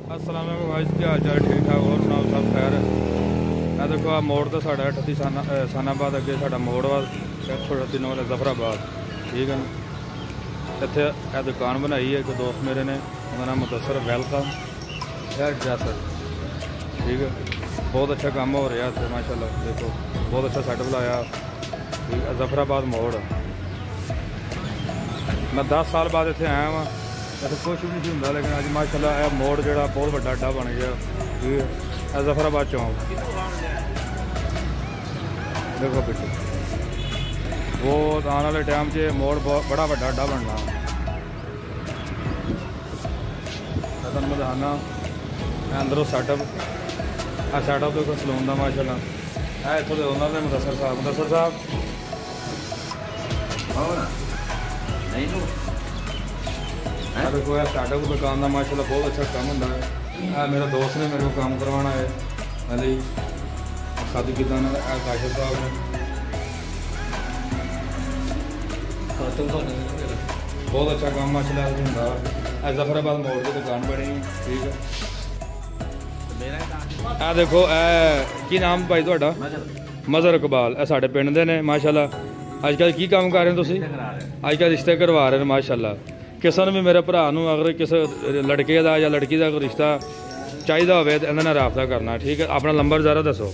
अस्सलाम वालेकुम भाई, क्या हाल चाल? ठीक ठाक, और सुनाओ? सब खैर? मैं देखो आ मोड़ तो साढ़ा 38 सानाबाद अगे साढ़ा मोड़ वा 138 नंबर जफराबाद, ठीक है ना। इतने यह दुकान बनाई है एक दोस्त मेरे ने, उनका नाम मुदस्सर वेलकम हेयर ड्रेसर, ठीक है। बहुत अच्छा काम हो रहा है माशाल्लाह। देखो बहुत अच्छा सेटअप लाया, ठीक है। जफराबाद मोड़ मैं 10 साल बाद इतने आया वहाँ, ऐसा कुछ भी नहीं होंगे, लेकिन अज माशाल्लाह यह मोड़ जो बहुत बड़ा अड्डा बन गया, ठीक है। जफराबाद चौंक देखो पिछले बहुत आने वाले टाइम से मोड़ बड़ा बड़ा अड्डा बनना। मैं दिखाना अंदरों सैटअप देखो सलून का माशाल्लाह है। इतों के ओनर ने मुदस्सर साहब देखो यह सैटअप दुकान का माशाल्लाह बहुत अच्छा काम होता है। मेरा दोस्त ने मेरे को काम करवाना है, अली शादी किदा काशिफ साहब ने बहुत अच्छा काम माशाल्लाह होंगे। जफराबाद मोड़ की दुकान बनी, ठीक है। ए देखो की नाम भाई थोड़ा? मजहर इकबाल। ए साढ़े पिंड दे ने माशाल्लाह। अजकल की काम कर रहे हो तुसीं? अजकल रिश्ते करवा रहे हैं माशाल्लाह। किसी ने भी मेरे भरा अगर किसी लड़के का या लड़की का कोई रिश्ता चाहिए हो तो इन्होंने रबता करना, ठीक है। अपना नंबर ज़रा दसो।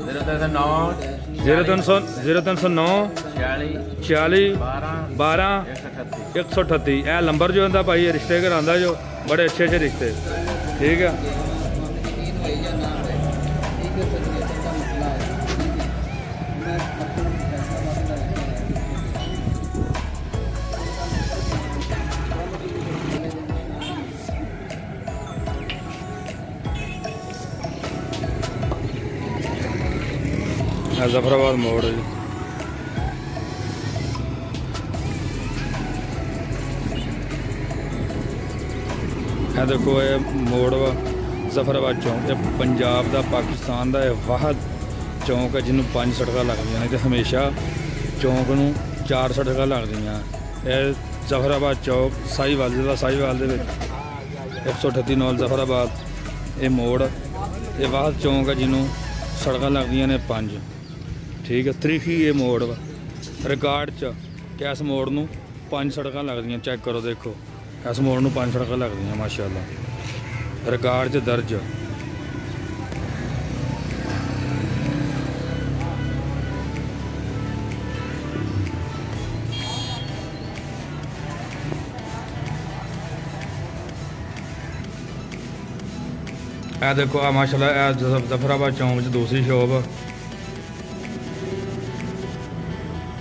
0309 46 12 138। यह नंबर जो होंगे भाई रिश्ते करांदा जो बड़े अच्छे अच्छे रिश्ते, ठीक है। जफराबाद मोड़ जी, देखो ये मोड़ वा जफराबाद चौंक। ये पंजाब का पाकिस्तान का वाहद चौंक है जिन्होंने 5 सड़क लगदियां ने, हमेशा चौंक नूं 4 सड़क लगदियां। यह जफराबाद चौक साहिवाल जिला साहिवाल दे 138 नौल जफराबाद ये मोड़। ये वाहद चौंक है जिन्हों सड़क लगदियां ने 5, ठीक है। तरीखी ये मोड़ वा रिकॉर्ड च कि इस मोड़ नूं 5 सड़क लगदियां। चेक करो, देखो इस मोड़ नूं 5 सड़क लगदियां माशाल्लाह, रिकॉर्ड च दर्ज। ए देखो माशाल्लाह जफराबाद चौंक च दूसरी शॉप।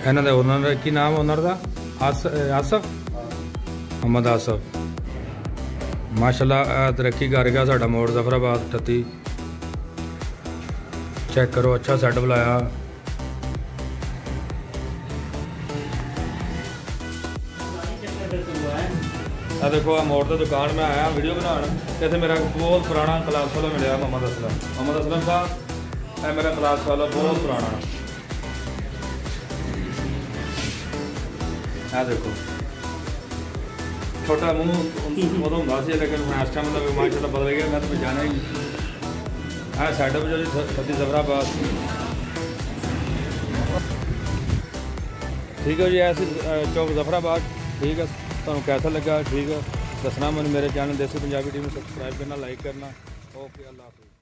इन्हों का ओनर की नाम ओनर का आसफ मोहम्मद आसफ माशाल्लाह तरक्की कर गया साडा मोड़ जफराबाद 38। चेक करो अच्छा सेटअप लाया। देखो मोड़ की दुकान में आया वीडियो बनाने, इतने मेरा बहुत पुराना क्लास वाला मिले मोहम्मद असलम साहब। यह मेरा क्लास वाला बहुत पुराना। देखो छोटा मुँह उदों होंगे से, लेकिन मैं इस टाइम मतलब माशाल्लाह बदल गया। मैं तो जाना ही है सैटअप जो 36 जफराबाद, ठीक है जी। ऐसे चौक जफराबाद, ठीक है। तो कैसा लगा, ठीक है दसना। मैंने मेरे चैनल देसी पंजाबी टीवी में सब्सक्राइब करना, लाइक करना। ओके, अल्लाह हाफिज़।